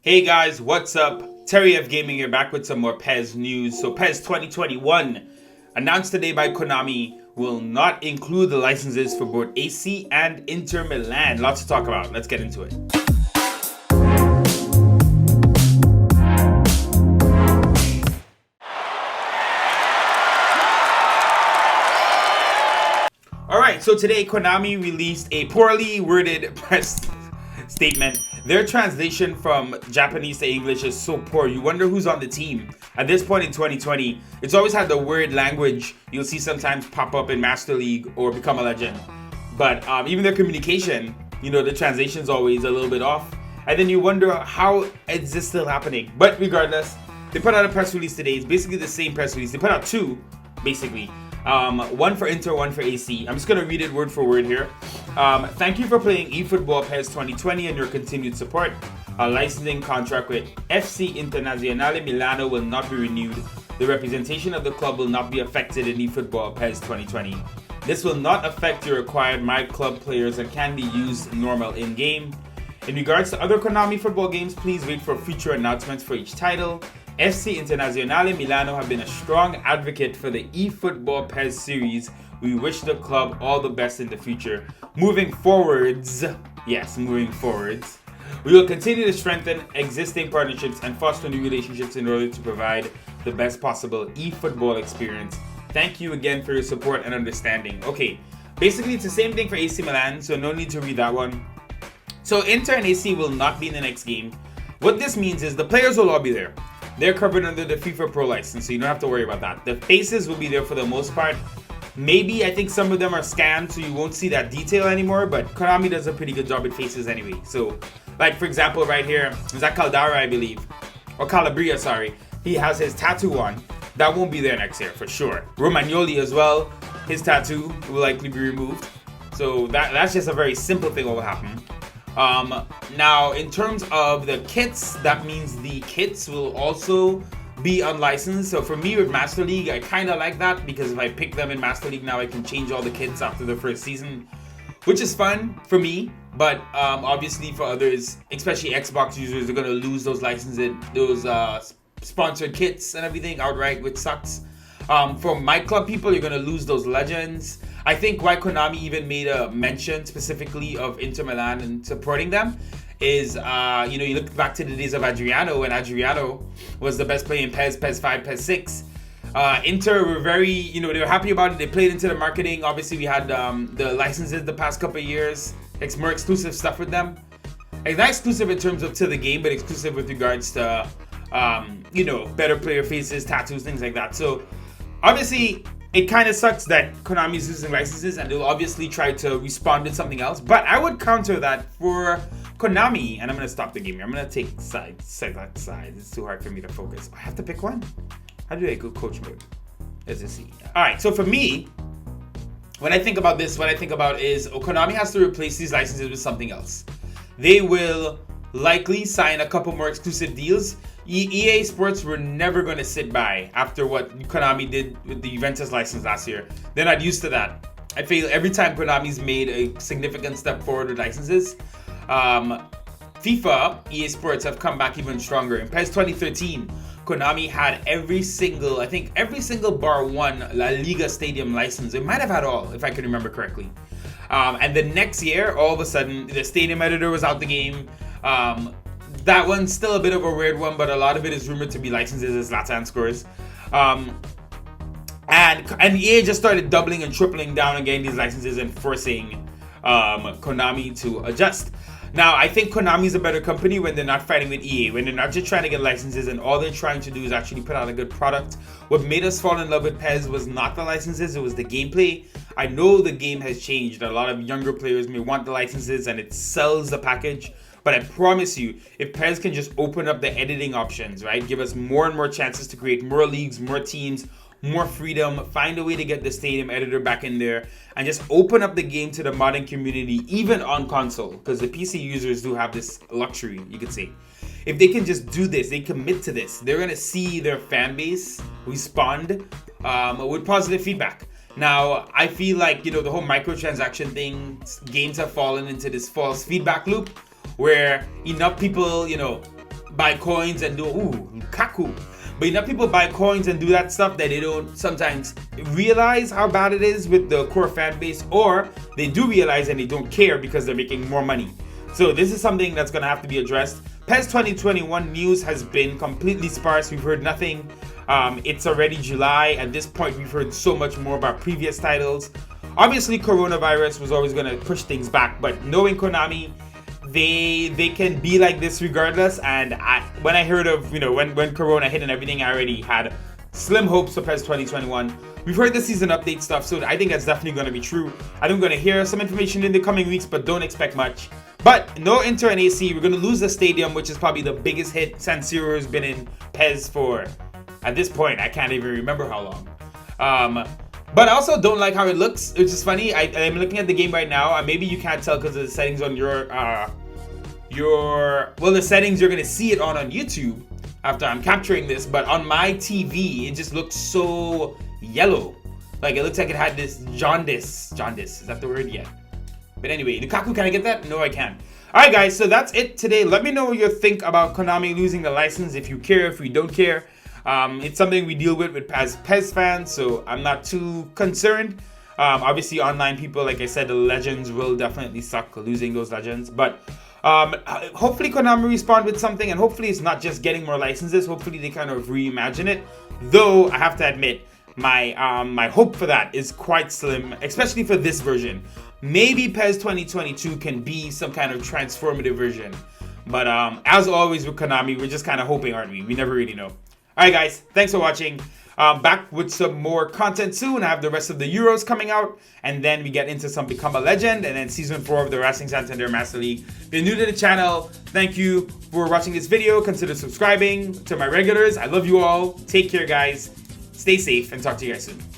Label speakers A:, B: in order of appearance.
A: Hey guys, what's up? Terry F Gaming here, back with some more PES news. So PES 2021, announced today by Konami, will not include the licenses for both AC and Inter Milan. Lots to talk about. Let's get into it. Alright, so today Konami released a poorly worded press statement. Their translation from Japanese to English is so poor, you wonder who's on the team. At this point in 2020, it's always had the word language you'll see sometimes pop up in Master League or Become a Legend. But even their communication, the translation's always a little bit off. And then you wonder, how is this still happening? But regardless, they put out a press release today. It's basically the same press release. They put out two, basically. One for Inter, one for AC. I'm just going to read it word for word here. Thank you for playing eFootball PES 2020 and your continued support. Our licensing contract with FC Internazionale Milano will not be renewed. The representation of the club will not be affected in eFootball PES 2020. This will not affect your acquired My Club players and can be used normal in-game. In regards to other Konami football games, please wait for future announcements for each title. FC Internazionale Milano have been a strong advocate for the eFootball PES series. We wish the club all the best in the future. Moving forwards, we will continue to strengthen existing partnerships and foster new relationships in order to provide the best possible eFootball experience. Thank you again for your support and understanding. Okay, basically it's the same thing for AC Milan, so no need to read that one. So Inter and AC will not be in the next game. What this means is the players will all be there. They're covered under the FIFA Pro license, so you don't have to worry about that. The faces will be there for the most part. Maybe, I think some of them are scanned, so you won't see that detail anymore, but Konami does a pretty good job at faces anyway. So, like for example, right here, is that Caldara, I believe? Or Calabria, sorry. He has his tattoo on. That won't be there next year, for sure. Romagnoli as well, his tattoo will likely be removed. So that's just a very simple thing that will happen. Now, in terms of the kits, that means the kits will also be unlicensed. So for me with Master League, I kind of like that because if I pick them in Master League now, I can change all the kits after the first season, which is fun for me. But obviously for others, especially Xbox users, they're going to lose those licenses, those sponsored kits and everything outright, which sucks. For My Club people, you're going to lose those legends. I think why Konami even made a mention specifically of Inter Milan and supporting them is, you look back to the days of Adriano, when Adriano was the best player in PES, PES 5, PES 6. Inter were very, they were happy about it. They played into the marketing. Obviously, we had the licenses the past couple of years. It's more exclusive stuff with them. It's not exclusive in terms of to the game, but exclusive with regards to, better player faces, tattoos, things like that. So, obviously, it kind of sucks that Konami is losing licenses and they'll obviously try to respond with something else. But I would counter that for Konami, and I'm going to stop the game here. I'm going to take select sides. It's too hard for me to focus. I have to pick one? How do I go coach mode? Let's just see. Alright, so for me, when I think about this, what I think about is Konami has to replace these licenses with something else. They will likely sign a couple more exclusive deals. EA Sports were never going to sit by after what Konami did with the Juventus license last year. They're not used to that. I feel every time Konami's made a significant step forward with licenses, FIFA, EA Sports have come back even stronger. In PES 2013, Konami had every single bar one La Liga Stadium license. It might have had all, if I can remember correctly. And the next year, all of a sudden, the stadium editor was out the game. That one's still a bit of a weird one, but a lot of it is rumored to be licenses as Zlatan scores. And EA just started doubling and tripling down on getting these licenses and forcing Konami to adjust. Now, I think Konami's a better company when they're not fighting with EA, when they're not just trying to get licenses and all they're trying to do is actually put out a good product. What made us fall in love with PES was not the licenses, it was the gameplay. I know the game has changed. A lot of younger players may want the licenses and it sells the package. But I promise you, if PES can just open up the editing options, right? Give us more and more chances to create more leagues, more teams, more freedom, find a way to get the stadium editor back in there, and just open up the game to the modding community, even on console, because the PC users do have this luxury, you could say. If they can just do this, they commit to this, they're going to see their fan base respond with positive feedback. Now, I feel like, the whole microtransaction thing, games have fallen into this false feedback loop, where enough people, buy coins and do Lukaku. But enough people buy coins and do that stuff that they don't sometimes realize how bad it is with the core fan base, or they do realize and they don't care because they're making more money. So this is something that's gonna have to be addressed. PES 2021 news has been completely sparse. We've heard nothing. It's already July. At this point, we've heard so much more about previous titles. Obviously, coronavirus was always gonna push things back, but knowing Konami, they can be like this regardless. And when I heard of, when Corona hit and everything, I already had slim hopes for PES 2021. We've heard the season update stuff, so I think that's definitely going to be true. I think we're going to hear some information in the coming weeks, but don't expect much. But no Inter and AC. We're going to lose the stadium, which is probably the biggest hit San Siro has been in PES for, at this point, I can't even remember how long. But I also don't like how it looks, which is funny. I'm looking at the game right now. Maybe you can't tell because of the settings on the settings you're gonna see it on YouTube after I'm capturing this. But on my TV, it just looks so yellow. Like it looks like it had this jaundice. Jaundice, is that the word yet? But anyway, Lukaku, can I get that? No, I can't. All right, guys. So that's it today. Let me know what you think about Konami losing the license. If you care, if you don't care. It's something we deal with as PES fans, so I'm not too concerned. Obviously, online people, like I said, the legends will definitely suck losing those legends. But hopefully Konami respond with something, and hopefully it's not just getting more licenses. Hopefully they kind of reimagine it. Though, I have to admit, my hope for that is quite slim, especially for this version. Maybe PES 2022 can be some kind of transformative version. But as always with Konami, we're just kind of hoping, aren't we? We never really know. Alright guys, thanks for watching. Back with some more content soon. I have the rest of the Euros coming out, and then we get into some Become a Legend, and then Season 4 of the Racing Santander Master League. If you're new to the channel, thank you for watching this video. Consider subscribing. To my regulars, I love you all. Take care guys. Stay safe, and talk to you guys soon.